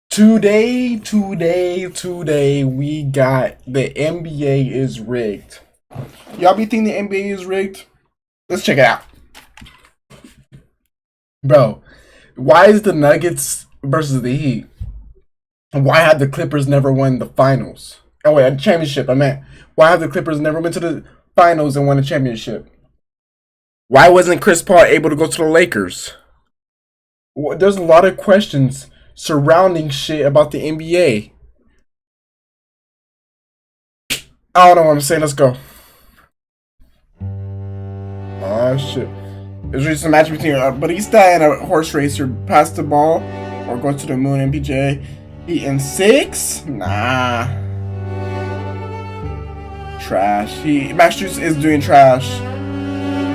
Today, we got the NBA is rigged. Y'all be thinking the NBA is rigged? Let's check it out. Bro, why is the Nuggets versus the Heat? Why have the Clippers never won the finals? Oh, wait, a championship, I meant. Why have the Clippers never been to the finals and won a championship? Why wasn't Chris Paul able to go to the Lakers? There's a lot of questions surrounding shit about the NBA. I don't know what I'm saying. Let's go. Oh shit. It's just a match between Batista and a horse racer. Pass the ball or go to the moon. MPJ. He in 6? Nah. Trash. Max Juice is doing trash.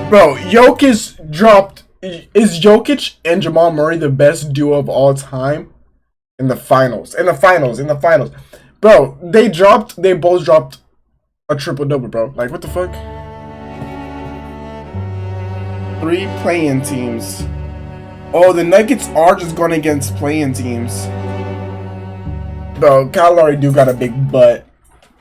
Bro, Jokic dropped. Is Jokic and Jamal Murray the best duo of all time? In the finals. Bro, they both dropped a triple-double, bro. Like, what the fuck? 3 play-in teams. Oh, the Nuggets are just going against play-in teams. Bro, Kyle Lowry do got a big butt.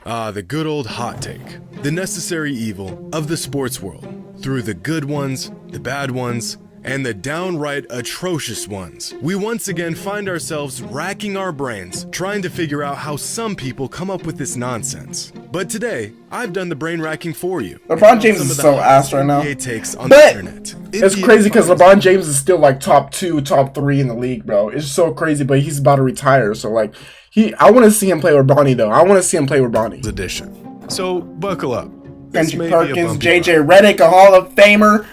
The good old hot take. The necessary evil of the sports world. Through the good ones, the bad ones, and the downright atrocious ones. We once again find ourselves racking our brains, trying to figure out how some people come up with this nonsense. But today, I've done the brain racking for you. LeBron James is so ass right now. Takes on but the internet. It's crazy because LeBron James is still like top 2, top 3 in the league, bro. It's so crazy, but he's about to retire, so like I want to see him play with Bronny though. I want to see him play with Bronny. Edition. So buckle up. Benji Perkins, JJ Redick, a Hall of Famer.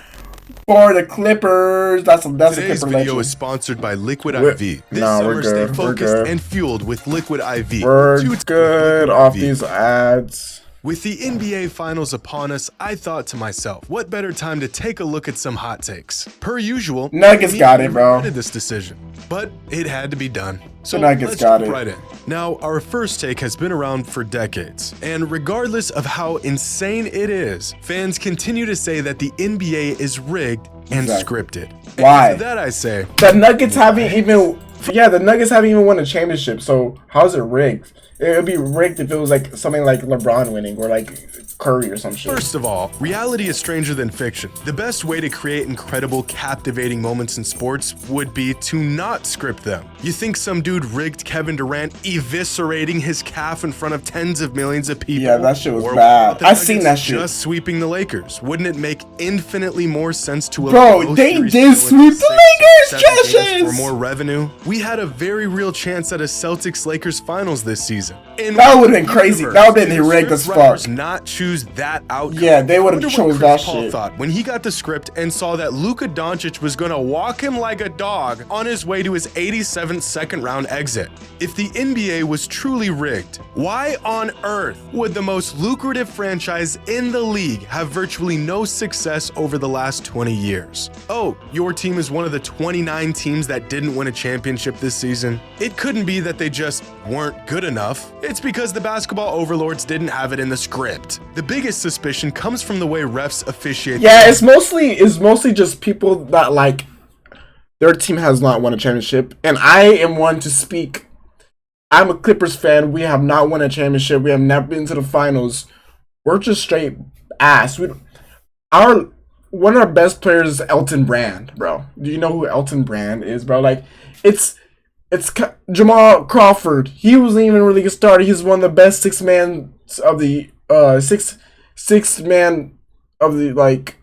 For the Clippers, that's Today's a Clipper video legend. is sponsored by Liquid IV. This we're summer, good. stay focused and fueled with Liquid IV. We're good off these ads. With the NBA Finals upon us, I thought to myself, what better time to take a look at some hot takes? Per usual, Nuggets got it, bro. Regretted this decision, but it had to be done. So Nuggets let's got jump it. right in. Now, our first take has been around for decades, and regardless of how insane it is, fans continue to say that the NBA is rigged and scripted. Why? And to that I say, The Nuggets haven't even won a championship, so how's it rigged? It would be rigged if it was like something like LeBron winning or like Curry or some shit. first of all, reality is stranger than fiction. The best way to create incredible, captivating moments in sports would be to not script them. You think some dude rigged Kevin Durant eviscerating his calf in front of tens of millions of people? Yeah, that shit was bad. I seen that shit. Just sweeping the Lakers. Wouldn't it make infinitely more sense to Bro, they did sweep the Lakers, Joshes! for more revenue? We had a very real chance at a Celtics-Lakers finals this season. That would've been crazy. That would've been rigged as fuck. Not choose that outcome. Yeah, they would've chose that Paul shit. thought when he got the script and saw that Luka Doncic was gonna walk him like a dog on his way to his 87th second-round exit. If the NBA was truly rigged, why on earth would the most lucrative franchise in the league have virtually no success over the last 20 years? Oh, your team is one of the 29 teams that didn't win a championship this season? It couldn't be that they just weren't good enough. It's because the basketball overlords didn't have it in the script. The biggest suspicion comes from the way refs officiate. Yeah, it's mostly just people that like their team has not won a championship, and I am one to speak. I'm a Clippers fan. We have not won a championship. We have never been to the finals. We're just straight ass. One of our best players is Elton Brand, bro. Do you know who Elton Brand is, bro? Like, it's Jamal Crawford. He wasn't even really get started. He's one of the best six man of the like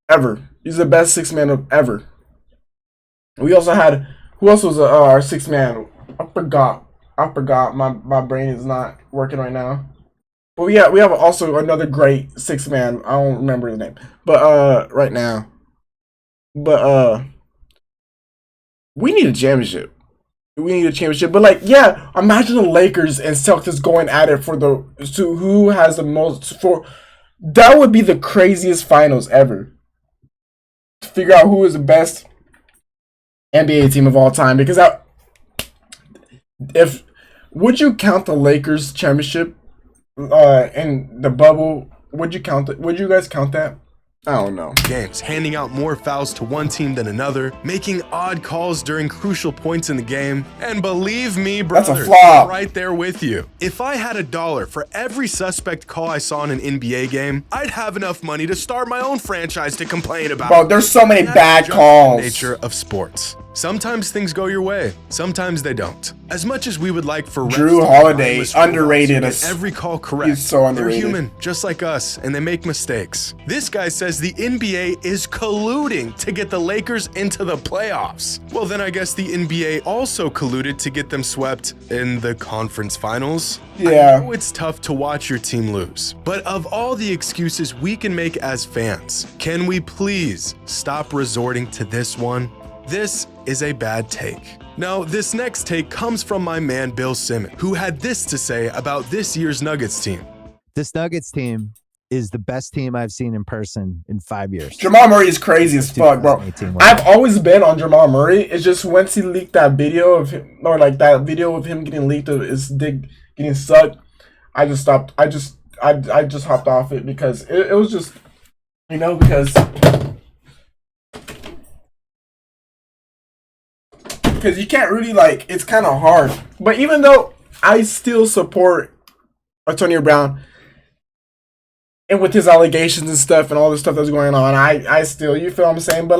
ever. He's the best 6 man of ever. We also had who else was our 6 man? I forgot. My brain is not working right now. But yeah, we have also another great 6 man. I don't remember his name. But right now. But we need a championship. But like, yeah, imagine the Lakers and Celtics going at it for who has the most that would be the craziest finals ever. To figure out who is the best NBA team of all time, because would you count the Lakers championship in the bubble? Would you guys count that? I don't know. Games, handing out more fouls to one team than another, making odd calls during crucial points in the game, and believe me, That's brothers, a flaw. I'm right there with you. If I had $1 for every suspect call I saw in an NBA game, I'd have enough money to start my own franchise to complain about. Bro, there's so many That's bad just calls. the nature of sports. Sometimes things go your way, sometimes they don't. As much as we would like for refs Drew to be Holiday, mindless underrated to as- get every call correct, he's so underrated. They're human, just like us, and they make mistakes. This guy says the NBA is colluding to get the Lakers into the playoffs. Well, then I guess the NBA also colluded to get them swept in the conference finals. Yeah. I know it's tough to watch your team lose, but of all the excuses we can make as fans, can we please stop resorting to this one? This is a bad take. Now, this next take comes from my man Bill Simmons, who had this to say about this year's Nuggets team. This Nuggets team is the best team I've seen in person in 5 years. Jamal Murray is crazy as fuck, bro. 2018 I've always been on Jamal Murray. It's just once he leaked that video of him, or like that video of him getting leaked of his dick getting sucked, I just stopped. I just hopped off it because it was just, because you can't really it's kind of hard. But even though I still support Antonio Brown, and with his allegations and stuff and all this stuff that's going on, I still, you feel what I'm saying? But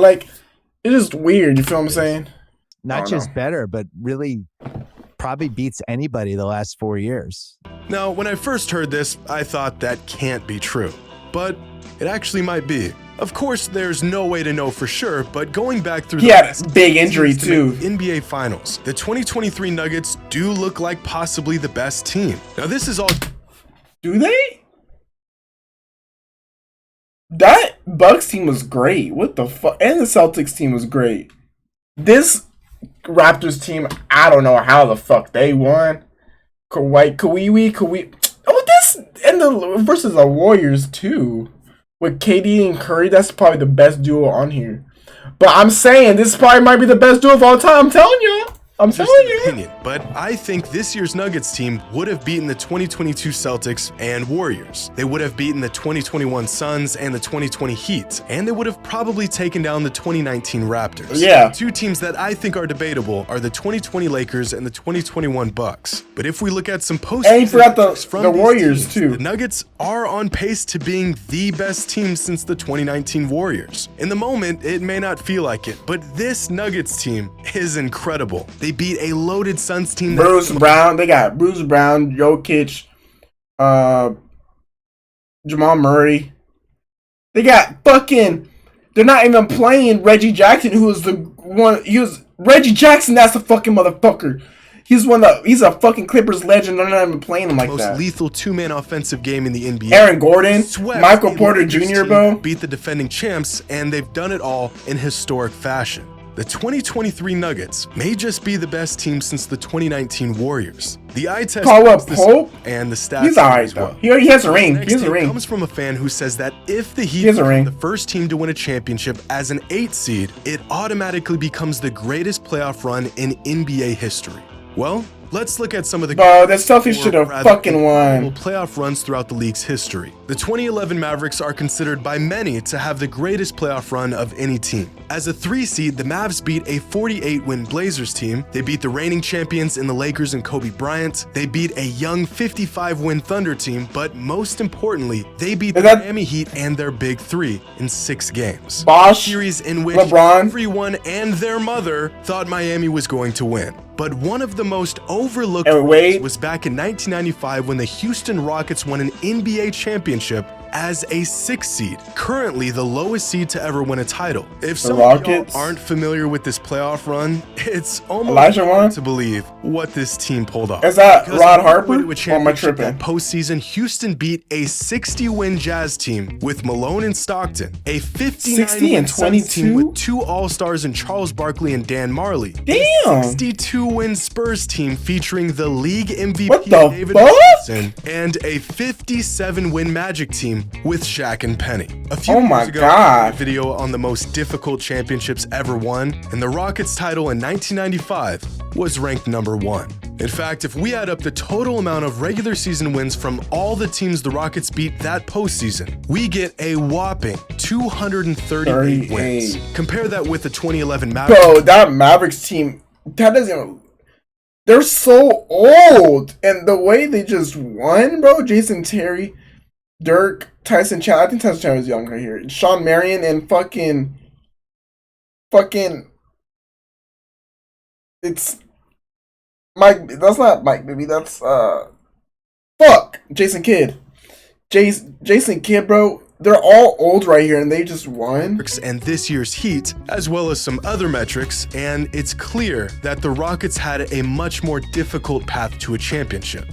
it's just weird, you feel what I'm saying? Not just better, but really probably beats anybody the last 4 years. Now, when I first heard this, I thought that can't be true, but it actually might be. Of course, there's no way to know for sure, but going back through He had a big injury too. NBA Finals, the 2023 Nuggets do look like possibly the best team. Now, this is all. Do they? That Bucks team was great. What the fuck? And the Celtics team was great. This Raptors team, I don't know how the fuck they won. Kawhi. Oh, this and the versus the Warriors too. With KD and Curry, that's probably the best duo on here. But I'm saying this probably might be the best duo of all time. I'm telling you. I'm just telling an you. opinion, but I think this year's Nuggets team would have beaten the 2022 Celtics and Warriors. They would have beaten the 2021 Suns and the 2020 Heat, and they would have probably taken down the 2019 Raptors. Yeah. Two teams that I think are debatable are the 2020 Lakers and the 2021 Bucks. But if we look at some post, And you forgot metrics from the these Warriors teams, too. The Nuggets are on pace to being the best team since the 2019 Warriors. In the moment, it may not feel like it, but this Nuggets team is incredible. They beat a loaded Suns team. Bruce Brown. They got Bruce Brown, Jokic, Jamal Murray. They got fucking. They're not even playing Reggie Jackson, who was the one. He was Reggie Jackson. That's the fucking motherfucker. He's he's a fucking Clippers legend. They're not even playing him like most that. lethal two-man offensive game in the NBA. Aaron Gordon, Swept Michael the Porter Lakers Jr., team, bro. beat the defending champs, and they've done it all in historic fashion. The 2023 Nuggets may just be the best team since the 2019 Warriors. The eye test Call up is the Pope? and the stats He's alright as well. though. He has a ring. Next He has a take ring. comes from a fan who says that if the Heat has a ring. become the first team to win a championship as an 8 seed, it automatically becomes the greatest playoff run in NBA history. Well, let's look at some of the Bro, the Celtics should have rather fucking incredible won. playoff runs throughout the league's history. The 2011 Mavericks are considered by many to have the greatest playoff run of any team. As a 3 seed, the Mavs beat a 48-win Blazers team. They beat the reigning champions in the Lakers and Kobe Bryant. They beat a young 55-win Thunder team, but most importantly, they beat the Miami Heat and their Big Three in 6 games. Bosh, A series in which LeBron. everyone and their mother thought Miami was going to win. But one of the most overlooked And Wade. was back in 1995 when the Houston Rockets won an NBA championship as a 6 seed, currently the lowest seed to ever win a title. If some of y'all Rockets? aren't familiar with this playoff run, it's almost Elijah hard won? to believe what this team pulled off. Is that Because Rod on their Harper? way to a Or am I championship tripping? that postseason, Houston beat a 60-win Jazz team with Malone and Stockton, a 60 59-win and Suns team 22? with 2 All-Stars in Charles Barkley and Dan Marley, Damn. 62-win Spurs team featuring the league MVP What the David fuck? Robinson, and a 57-win Magic team with Shaq and Penny. A few Oh my years ago, God. I did a video on the most difficult championships ever won, and the Rockets title in 1995 was ranked number 1. In fact, if we add up the total amount of regular season wins from all the teams the Rockets beat that postseason, we get a whopping 238 wins. 38. Compare that with the 2011 Mavericks. Bro, that Mavericks team, that doesn't even. They're so old, and the way they just won, bro. Jason Terry, Dirk, Tyson Chandler. I think Tyson Chandler was younger here. Sean Marion and fucking. It's Mike. That's not Mike, baby. That's Jason Kidd. Jason Kidd, bro. They're all old right here, and they just won. And this year's Heat, as well as some other metrics, and it's clear that the Rockets had a much more difficult path to a championship.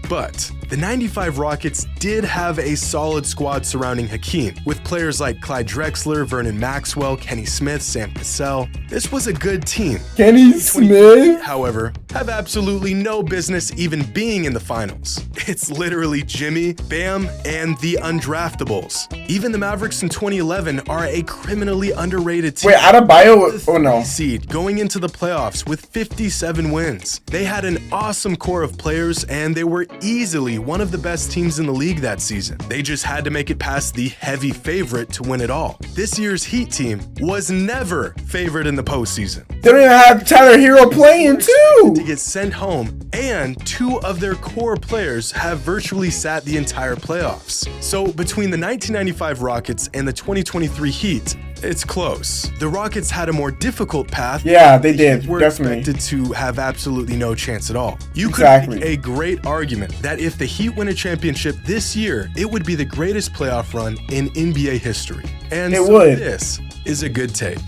But the 95 Rockets did have a solid squad surrounding Hakeem, with players like Clyde Drexler, Vernon Maxwell, Kenny Smith, Sam Cassell. This was a good team. Kenny Smith? However, have absolutely no business even being in the finals. It's literally Jimmy, Bam, and the undraftables. Even the Mavericks in 2011 are a criminally underrated team. Wait, Adebayo? Oh no. Seed going into the playoffs with 57 wins. They had an awesome core of players, and they were easily one of the best teams in the league that season. They just had to make it past the heavy favorite to win it all. This year's Heat team was never favored in the postseason. They don't even have Tyler Hero playing too. To get sent home, and two of their core players have virtually sat the entire playoffs. So between the 1995 Rockets and the 2023 Heat, it's close. The Rockets had a more difficult path. Yeah, they did. Were Definitely. expected to have absolutely no chance at all. You could Exactly. make a great argument that if the Heat win a championship this year, it would be the greatest playoff run in NBA history. And It so would. this is a good take.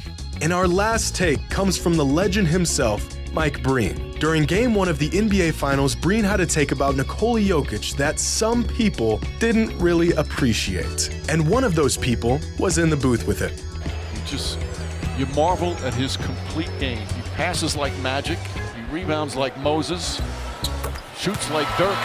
And our last take comes from the legend himself, Mike Breen. During Game 1 of the NBA Finals, Breen had a take about Nikola Jokic that some people didn't really appreciate. And one of those people was in the booth with it. You marvel at his complete game. He passes like magic. He rebounds like Moses. Shoots like Dirk.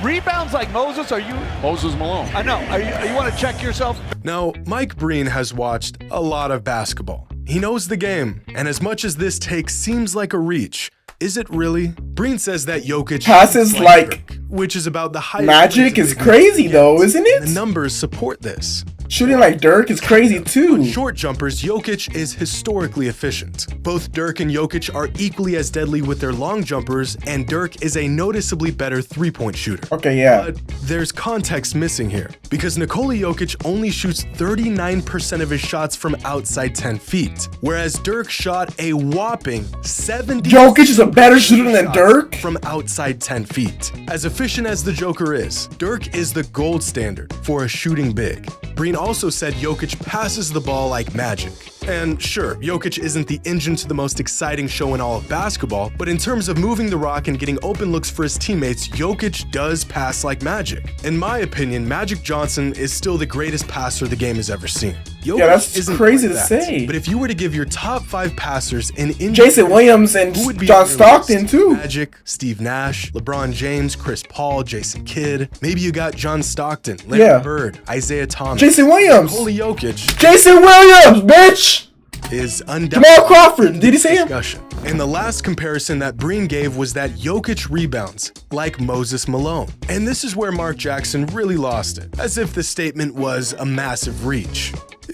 Rebounds like Moses? Are you? Moses Malone. I know. You want to check yourself? Now, Mike Breen has watched a lot of basketball. He knows the game, and as much as this take seems like a reach, is it really? Breen says that Jokic Passes like Dirk, which is about the highest. Magic range is a big crazy man though, gets. isn't The it? numbers support this. Shooting like Dirk is crazy too. Short jumpers, Jokic is historically efficient. Both Dirk and Jokic are equally as deadly with their long jumpers, and Dirk is a noticeably better three-point shooter. Okay, yeah. But there's context missing here, because Nikola Jokic only shoots 39% of his shots from outside 10 feet, whereas Dirk shot a whopping 70%. Jokic is a better shooter than Dirk? From outside 10 feet. As efficient as the Joker is, Dirk is the gold standard for a shooting big. Breen also said Jokic passes the ball like magic. And sure, Jokic isn't the engine to the most exciting show in all of basketball, but in terms of moving the rock and getting open looks for his teammates, Jokic does pass like magic. In my opinion, Magic Johnson is still the greatest passer the game has ever seen. Jokic Yeah, that's isn't crazy quite to that. say. But if you were to give your top 5 passers in NBA, Jason Williams and who would be John on your Stockton list? too. Magic, Steve Nash, LeBron James, Chris Paul, Jason Kidd. Maybe you got John Stockton, Larry Yeah. Bird, Isaiah Thomas. Jason Williams. Nikola Jokic Jason Williams, bitch. is undoubtedly Jamal Crawford. Did he say him? discussion. And the last comparison that Breen gave was that Jokic rebounds like Moses Malone. And this is where Mark Jackson really lost it, as if the statement was a massive reach.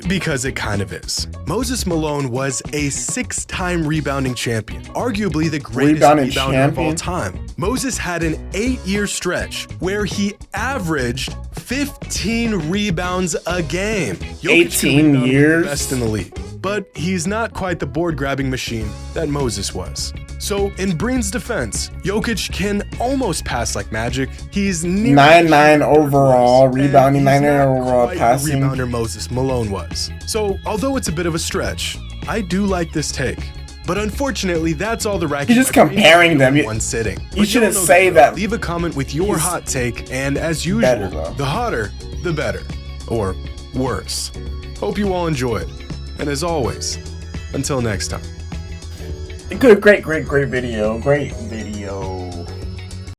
Because it kind of is. Moses Malone was a 6-time rebounding champion, arguably the greatest Rebounding rebounder of all champion? time. Moses had an 8-year stretch where he averaged 15 rebounds a game. Jokic can 18 rebound years? the best in the league. But he's not quite the board-grabbing machine that Moses was. So, in Breen's defense, Jokic can almost pass like magic. He's near 9-9 overall, and rebounding, he's 9-9 not overall quite passing. The rebounder Moses Malone was. So, although it's a bit of a stretch, I do like this take. But unfortunately, that's all the racket. He's just comparing them. in one sitting. You But shouldn't don't know say the drill. that. Leave a comment with your He's hot take, and as usual, better, though. the hotter, the better, or worse. Hope you all enjoy it. And as always, until next time. Good, great video. Great video.